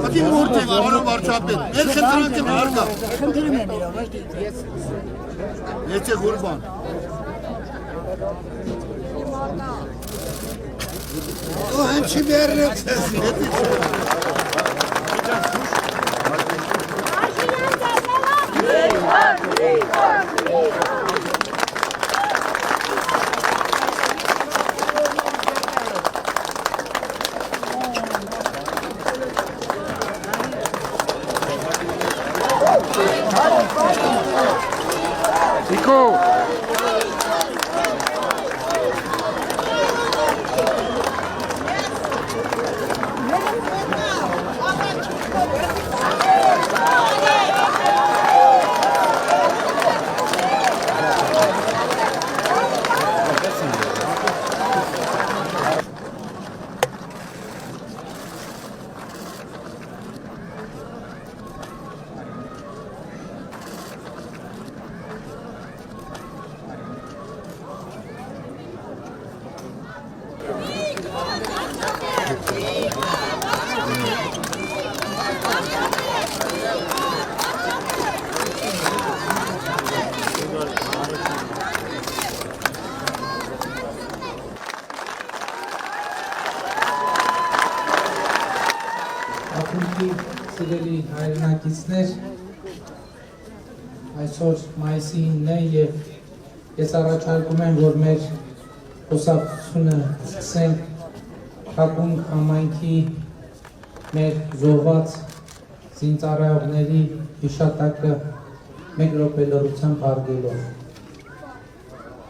Hadi muhte var, onu var çapet. Ne kıntırın ki marka? Kıntırım ya mira. Neçe kurban? O hemşi bir yerine sesi. Nico! Ակումբի սիրելի հայրենակիցներ, այսօր մայիսի 9-ն է և ես առաջարկում եմ, որ մեր խոսակցությունը սկսենք Ակումբ համայնքի մեր զոհված զինծառայողների հիշատակը 1 րոպե լռությամբ հարգելով։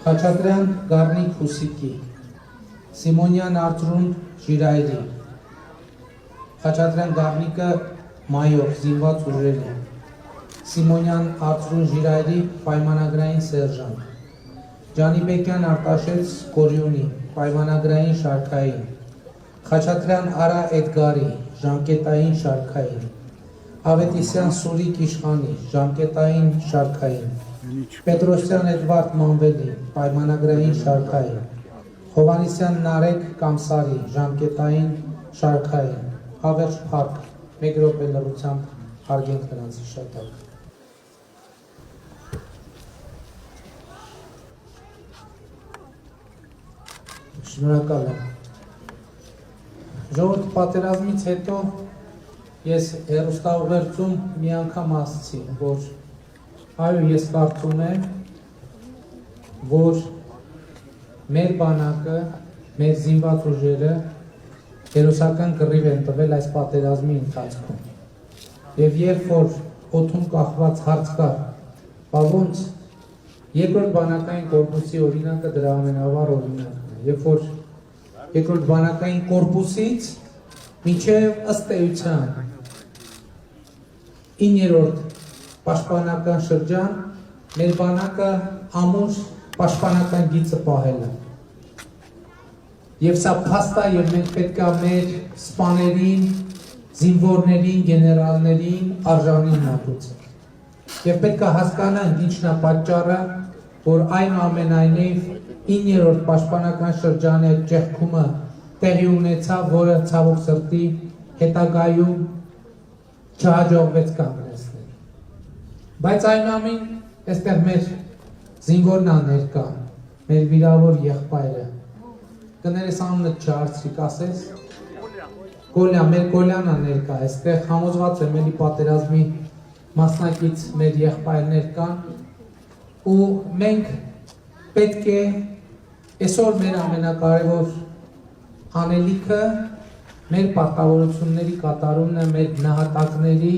Խաչատրյան Գառնիկ Հուսիկի, Սիմոնյան Արծրուն Ժիրայրի, Խաչատրյան Գառնիկը մայոր զինված ուժերի, Սիմոնյան Արծրուն Ժիրայրի պայմանագրային սերժանտ, Ջանիբեկյան Արտաշես Կորյունի պայմանագրային շարքային, Խաչատրյան Արա Էդգարի ժամկետային շարքային, Ավետիսյան Սուրիկ Իշխանի ժամկետային շարքային, Պետրոսյան Էդվարդ Մանվելի պայմանագրային շարքային, Հովանեսյան Նարեկ Կամսարի ժամկետային շարքային, Հավերժ Փարք 1 րոպե լռությամբ հարգենք նրանց հիշատակը։ Շնորհակալ եմ։ Ժողովուրդ, պատերազմից հետո ես հեռուստաուղերձում մի անգամ ասացի, որ այո, ես կարծում եմ, որ մեր բանակը, մեր զինված ուժերը հերոսական կռիվ են տվել այս պատերազմի ընթացքում։ Եվ երբ որ օդում կախված հարց կար, բա ոնց երկրորդ բանակային կորպուսի օրինակը դրա ամենավառ օրինակն է, երբ որ երկրորդ բանակային կորպուսից մինչև ըստ էության 9-րդ պաշտպանական շրջան մեր բանակը ամուր պաշտպանական գիծը պահել է։ Եվ սա փաստ է, եւ մենք պետք է մեր սպաներին, զինվորներին, գեներալներին արժանին մատուցել։ Եվ պետք է հասկանանք ինչն է պատճառը, որ այնուամենայնիվ 9-րդ պաշտպանական շրջանի ճեղքումը տեղի ունեցավ, որը ցավոք սրտի հետագայում չհաջողվեց կանգնեցնել։ Բայց այնուամենայն այստեղ մեր զինվորն է ներկա, մեր վիրավոր եղբայրը։ Կներես անունը չհարցրիկ ասես, Կոլյա, մեր Կոլյանն է ներկա, այստեղ համոզված եմ էլի պատերազմի մասնակից մեր եղբայրներ կան ու մենք պետք է այսօր մեր ամենակարևոր անելիքը մեր պարտավորությունների կատարումն է մեր նահատակների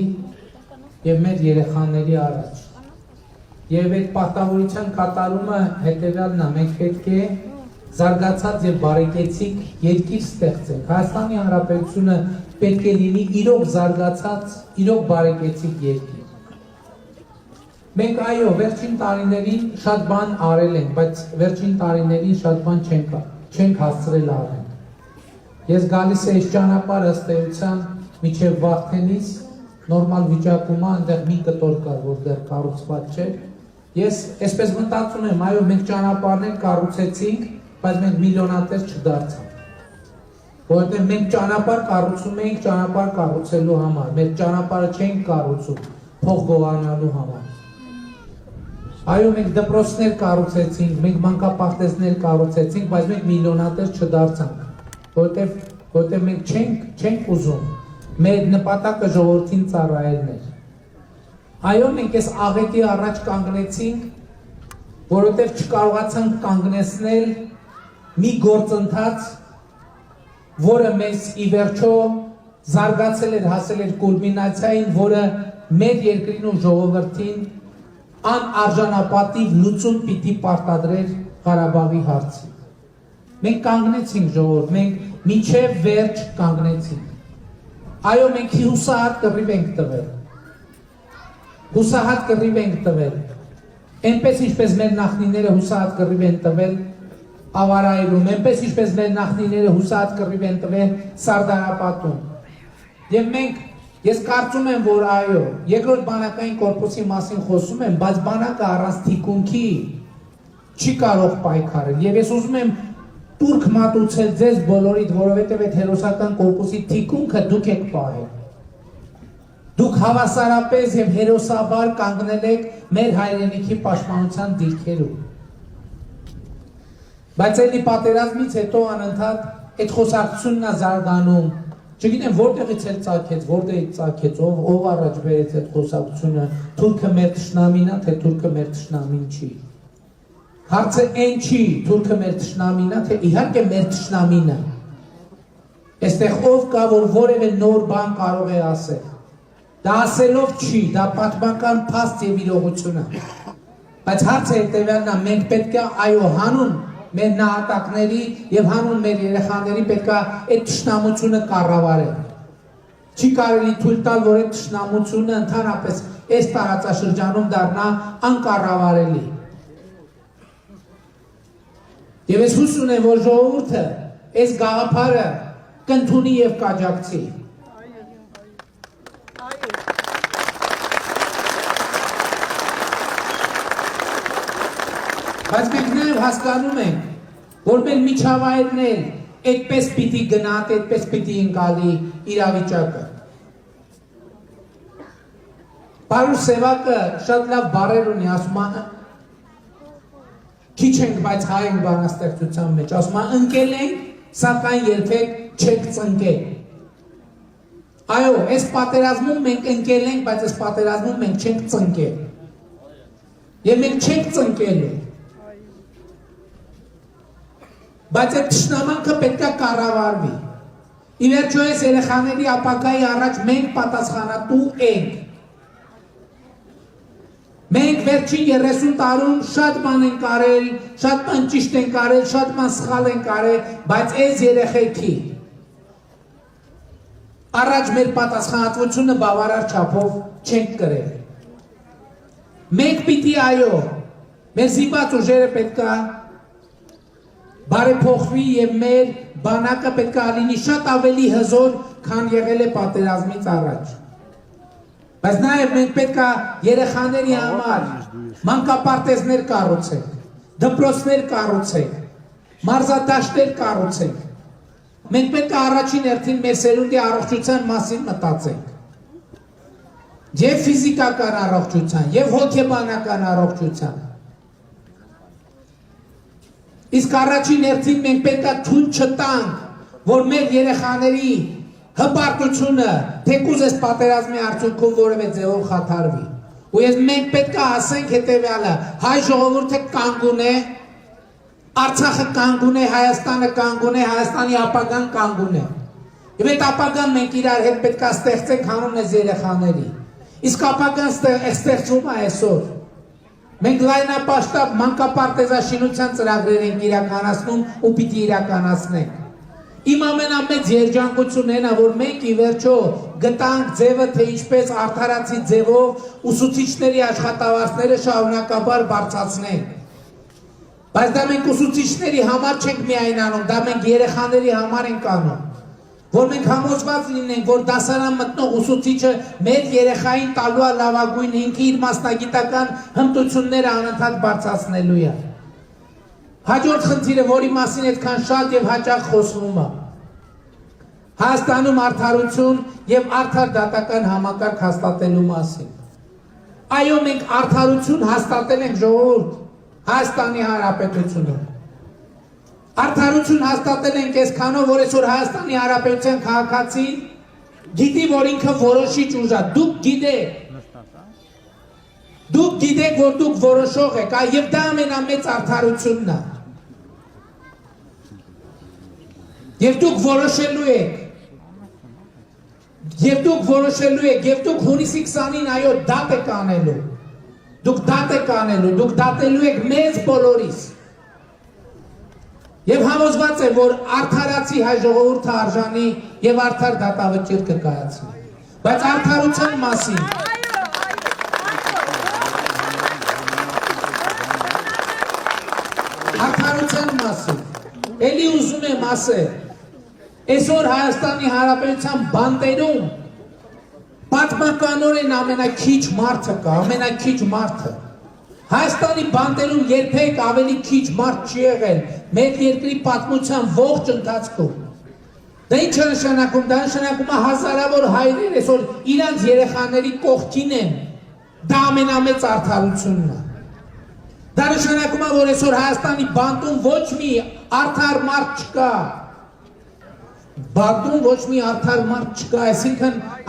եւ մեր երեխաների առաջ։ Եվ այդ պարտավորության կատարումը հետեւյալն է, մենք պետք է զարգացած եւ բարեկեցիկ երկիր ստեղծենք։ Հայաստանի Հանրապետությունը պետք է լինի իրոք զարգացած, իրոք բարեկեցիկ երկիր։ Մենք այո, վերջին տարիներին շատ բան արել ենք, բայց վերջին տարիներին շատ բան չենք հասցրել արել։ Ես գալիս եմ ճանապարհ ըստ էության միջև Վարդենից նորմալ վիճակում այնտեղ մի կտոր կար, որ դեռ կառուցված չէր։ Ես այսպես մտածում եմ, այո, մենք ճանապարհներ կառուցեցինք, բայց մենք միլիոնատեր չդարձանք։ Որովհետև մենք ճանապարհ կառուցում էինք ճանապարհ կառուցելու համար, մեր ճանապարհը չենք կառուցում փող գողանալու համար։ Այո, մենք դպրոցներ կառուցեցինք, մենք մանկապարտեզներ կառուցեցինք, բայց մենք միլիոնատեր չդարձանք, որովհետև մենք չենք ուզում մեր նպատակը ժողովրդին ծառայելն էր։ Այո, մենք այս աղետի առաջ կանգնեցինք, որովհետև չկարողացանք կանգնեցնել մի գործընթաց, որը մեզ ի վերջո զարգացել էր, հասել էր կուլմինացիային, որը մեր երկրին ու ժողովրդին անարժանապատիվ լուծում պիտի պարտադրեր Ղարաբաղի հարցին։ Մենք կանգնեցինք ժողովուրդ, մենք մինչև վերջ կանգնեցինք։ Այո, մենք հուսահատ կռիվ ենք տվել։ Հուսահատ կռիվ ենք տվել։ Այնպես ինչպես մեր նախնիները հուսահատ կռիվ են տվել Ավարայելում, այնպես ինչպես մեր նախնիները հուսահատ կռիվ են տվել Սարդարապատում։ Եվ մենք Ես կարծում եմ, որ այո, երկրորդ բանակային կորպուսի մասին խոսում եմ, բայց բանակը առանց թիկունքի չի կարող պայքարել։ Եվ ես ուզում եմ տուրք մատուցել ձեզ բոլորիդ, որովհետև այդ հերոսական կորպուսի թիկունքը դուք եք պահել։ Դուք հավասարապես եւ հերոսաբար կանգնել եք մեր հայրենիքի պաշտպանության դիրքերում։ Բայց էլի պատերազմից հետո անընդհատ այդ խոսակցությունն է զարգանում։ Չգիտեմ որտեղից էլ ծագեց, որտեղից ծագեց, ով առաջ բերեց այդ խոսակցությունը, թուրքը մեր թշնամին է, թե թուրքը մեր թշնամին չի։ Հարցը այն չի, թուրքը մեր թշնամին է, թե իհարկե մեր թշնամին է։ Այստեղ ով կա, որ որևէ նոր բան կարող է ասել։ Դա ասելով չի, դա պատմական փաստ եւ իրողություն է։ Բայց հարցը հետեւյալն է, մենք պետք է այո հանուն մեր նահատակների եւ հանուն մեր երեխաների պետք է այդ թշնամությունը կառավարել։ Չի կարելի թույլ տալ, որ այդ թշնամությունը ընդհանրապես այս տարածաշրջանում դառնա անկառավարելի։ Եվ ես հույս ունեմ, որ ժողովուրդը այս գաղափարը կընդունի եւ կաջակցի։ Բայց մենք նաև հասկանում ենք, որ մեր միջավայրն էլ այդպես պիտի գնահատ, այդպես պիտի ընկալի իրավիճակը։ Պարուս Սևակը շատ լավ բառեր ունի, ասում է, քիչ ենք, բայց հայ ենք բանաստեղծության մեջ, ասում է, ընկել ենք, սակայն երբեք չենք ծնկել։ Այո, այս պատերազմում մենք ընկել ենք, բայց այս պատերազմում մենք չենք ծնկել։ Եվ մենք չենք ծնկելու։ Բայց այդ թշնամանքը պետք է կառավարվի։ Ի վերջո այս երեխաների ապագայի առաջ մենք պատասխանատու ենք։ Մենք վերջին 30 տարում շատ բան ենք արել, շատ բան ճիշտ ենք արել, շատ բան սխալ ենք արել, բայց այս երեխեքի առաջ մեր պատասխանատվությունը բավարար չափով չենք կրել։ Մենք պիտի այո, մեր զինված ուժերը պետք է բարեփոխվի եւ մեր բանակը պետք է լինի շատ ավելի հզոր, քան եղել է պատերազմից առաջ։ Բայց նաեւ մենք պետք է երեխաների համար մանկապարտեզներ կառուցենք, դպրոցներ կառուցենք, մարզադաշտեր կառուցենք։ Մենք պետք է առաջին հերթին մեր սերունդի առողջության մասին մտածենք։ Եվ ֆիզիկական առողջության, եւ հոգեբանական առողջության։ Իսկ առաջին հերթին մենք պետք է թույլ չտանք, որ մեր երեխաների հպարտությունը թեկուզ այս պատերազմի արդյունքում որևէ ձևով խաթարվի։ Ու մենք պետք է ասենք հետևյալը, հայ ժողովուրդը կանգուն է, Արցախը կանգուն է, Հայաստանը կանգուն է, Հայաստանի ապագան կանգուն է։ Եվ այդ ապագան մենք իրար հետ պետք է ստեղծենք հանուն այս երեխաների։ Իսկ ապագան ստեղծվում է այսօր։ Մենք լայնապաշտապ մանկապարտեզաշինության ծրագրեր ենք իրականացնում ու պիտի իրականացնենք։ Իմ ամենամեծ երջանկությունն է, որ մենք ի վերջո գտանք ձևը, թե ինչպես արդարացի ձևով ուսուցիչների աշխատավարձները շարունակաբար բարձրացնենք։ Բայց դա մենք ուսուցիչների համար չենք միայն անում, դա մենք երեխաների համար ենք անում, որ մենք համոզված լինենք, որ դասարան մտնող ուսուցիչը մեր երեխային տալու է լավագույն, ինքը իր մասնագիտական հմտությունները անընդհատ բարձրացնելու է։ Հաջորդ խնդիրը, որի մասին այդքան շատ եւ հաճախ խոսվում է, Հայաստանում արդարություն եւ արդար դատական համակարգ հաստատելու մասին։ Այո, մենք արդարություն հաստատել ենք, ժողովուրդ, Հայաստանի Հանրապետությունում։ Արդարություն հաստատել ենք այսքանով, որ այսօր Հայաստանի Հանրապետության քաղաքացին գիտի, որ ինքը որոշիչ ուժ է, դուք գիտեք, որ դուք որոշող եք, եւ դա ամենամեծ արդարությունն է։ Եվ դուք որոշելու եք, եւ դուք հունիսի 20-ին այո դատ եք անելու, դուք դատելու եք մեզ բոլորիս։ Եվ համոզված է, որ արդարացի հայ ժողովուրդը արժանի եւ արդար դատավճիռ կկայացնի։ Բայց արդարության մասին էլի ուզում եմ ասել, այսօր Հայաստանի Հանրապետության բանտերում պատմականորեն ամենակիչ մարդը կա, ամենակիչ մարդը։ Հայաստանի բանտերում երբեք ավելի քիչ մարդ չի եղել մեր երկրի պատմության ողջ ընթացքում։ Դա ինչ է նշանակում, դա նշանակում է հազարավոր հայրեր այսօր իրանց երեխաների կողքին են, դա ամենամեծ արդարությունն է։ Դա նշանակում է, որ այսօր Հայաստանի բանտում ոչ մի արդար մարդ չկա, բանտում ոչ մի արդար մարդ չկա,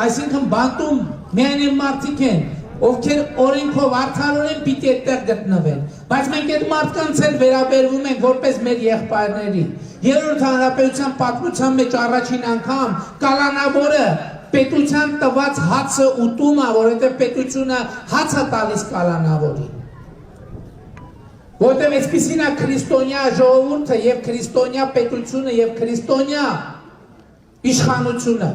այսինքն բանտում միայն այն մարդիկ են, ովքեր օրենքով արդարորեն պիտի այդտեղ գտնվեն, բայց մենք այդ մարդկանց էլ վերաբերվում ենք որպես մեր եղբայրների։ Երրորդ հանրապետության պատմության մեջ առաջին անգամ կալանավորը պետության տված հացը ուտում է, որովհետև պետությունը հաց է տալիս կալանավորին։ Որովհետև այսպիսին է քրիստոնյա ժողովուրդը եւ քրիստոնյա պետությունը եւ քրիստոնյա իշխանությունը։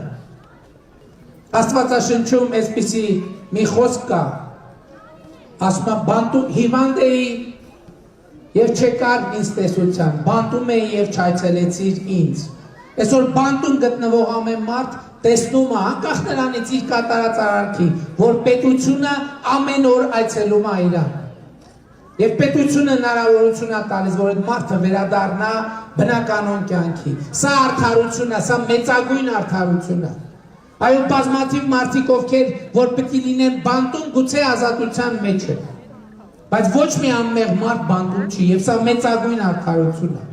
Աստվածաշնչում այսպիսի մի խոսք կա, ասում է բանտում հիվանդ էի եւ չեկար ինձ տեսության, բանտում էի եւ չայցելեցիր ինձ։ Այսօր բանտում գտնվող ամեն մարդ տեսնում է, անկախ նրանից իր կատարած արարքի, որ պետությունը ամեն օր այցելում է իրան։ Եվ պետությունը հնարավորություն է տալիս, որ այդ մարդը վերադառնա բնականոն կյանքի։ Սա արդարություն է, սա մեծագույն արդարություն է։ Այո, բազմաթիվ մարդիկ, ովքեր որ պետք է լինեն բանտում, գուցե ազատության մեջ է։ Բայց ոչ մի անմեղ մարդ բանտում չի, եւ սա մեծագույն արդարություն է։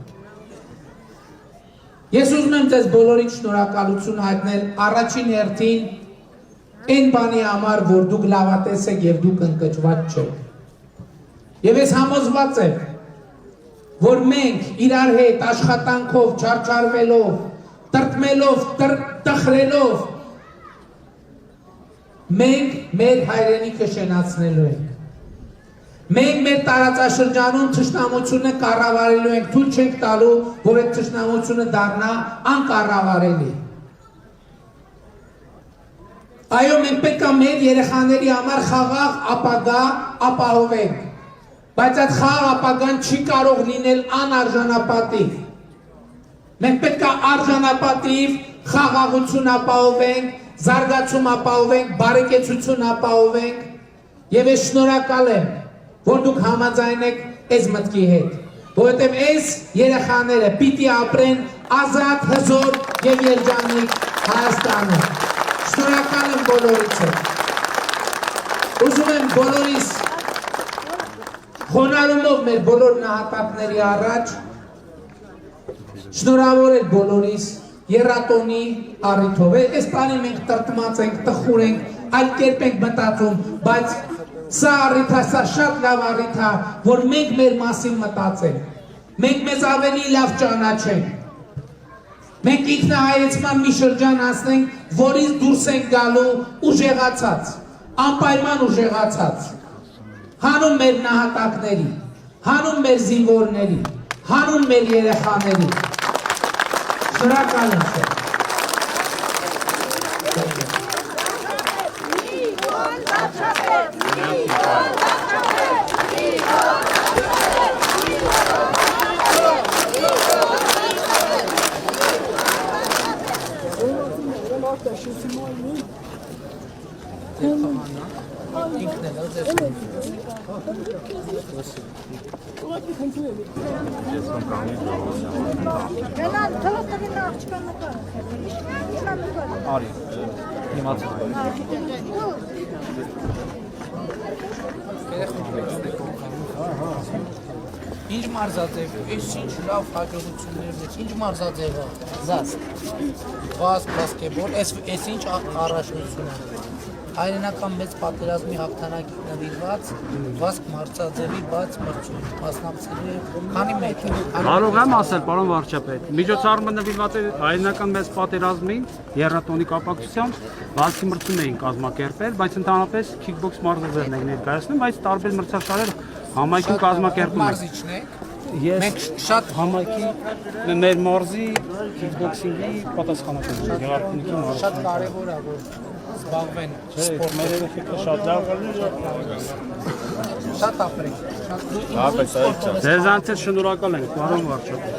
Ես ուզում եմ ձեզ բոլորին շնորհակալություն հայտնել առաջին հերթին այն բանի համար, որ դուք լավատես եք եւ դուք ընկճված չեք։ Եվ ես համոզված եմ, որ մենք իրար հետ աշխատանքով, չարչարվելով, տրտմելով, տխրելով, մենք մեր հայրենիքը շենացնելու ենք։ Մենք մեր տարածաշրջանում թշնամությունը կառավարելու ենք, թույլ չենք տալու, որ այդ թշնամությունը դառնա անկառավարելի։ Այո, մենք պետք է մեր երեխաների համար խաղաղ ապագա ապահովենք, բայց այդ խաղաղ ապագան չի կարող լինել անարժանապատիվ։ Մենք պետք է արժանապատիվ խաղաղություն ապահովենք, զարգացում ապահովենք, բարեկեցություն ապահովենք, եւ ես շնորհակալ եմ, որ դուք համաձայն եք այս մտքի հետ, որովհետեւ այս երեխաները պիտի ապրեն ազատ, հզոր եւ երջանիկ Հայաստանում։ Շնորհակալ եմ բոլորիցը։ Ուզում եմ բոլորիս խոնարհումով մեր բոլոր նահատակների առաջ շնորհավորել բոլորիս երաթոնի առիթով։ Այս տարի մենք տրտմած ենք, տխուր ենք, այլ կերպ ենք մտածում, բայց սա առիթ է, սա շատ լավ առիթ է, որ մենք մեր մասին մտածենք, մենք մեզ ավելի լավ ճանաչենք, մենք ինքնահայեցման մի շրջան անցնենք, որից դուրս ենք գալու ուժեղացած, անպայման ուժեղացած, հանուն մեր նահատակների, հանուն մեր զինվորների, հանուն մեր երեխաների։ Շնորհակալ եմ։ Ինչ մարզաձև, այս ինչ լավ հաջողություններն է, ինչ մարզաձև է, զաս, բասկետբոլ, այս ինչ առաջնություն է, հայրենական մեծ պատերազմի հաղթանակի նվիրված, վասկ մարզաձևի բաց մրցույթ, մասնակցելու է քանի մետր։ Կարող եմ ասել, պարոն վարչապետ, միջոցառումը նվիրված է հայրենական մեծ պատերազմին, եռատոնի կապակցությամբ, վազքի մրցում էին կազմակերպել, բայց ընդհանրապես քիքբոքս մարզաձևն էին ներկայացնում, բայց տարբեր մրցաշարեր համայնքում կազմակերպում են։ Մարզիչն եք։ Ես շատ համայնքի մեր մարզի քիքբոքսինգի պատասխանատու եմ, Գեղարքունիքի մարզի։ Շատ կարևոր է, որ զբաղվեն սպորտով։ Մեր երեխեքը շատ լավ Շատ ապրեք։ Ձեզանից շնորհակալ ենք, պարոն վարչապետ։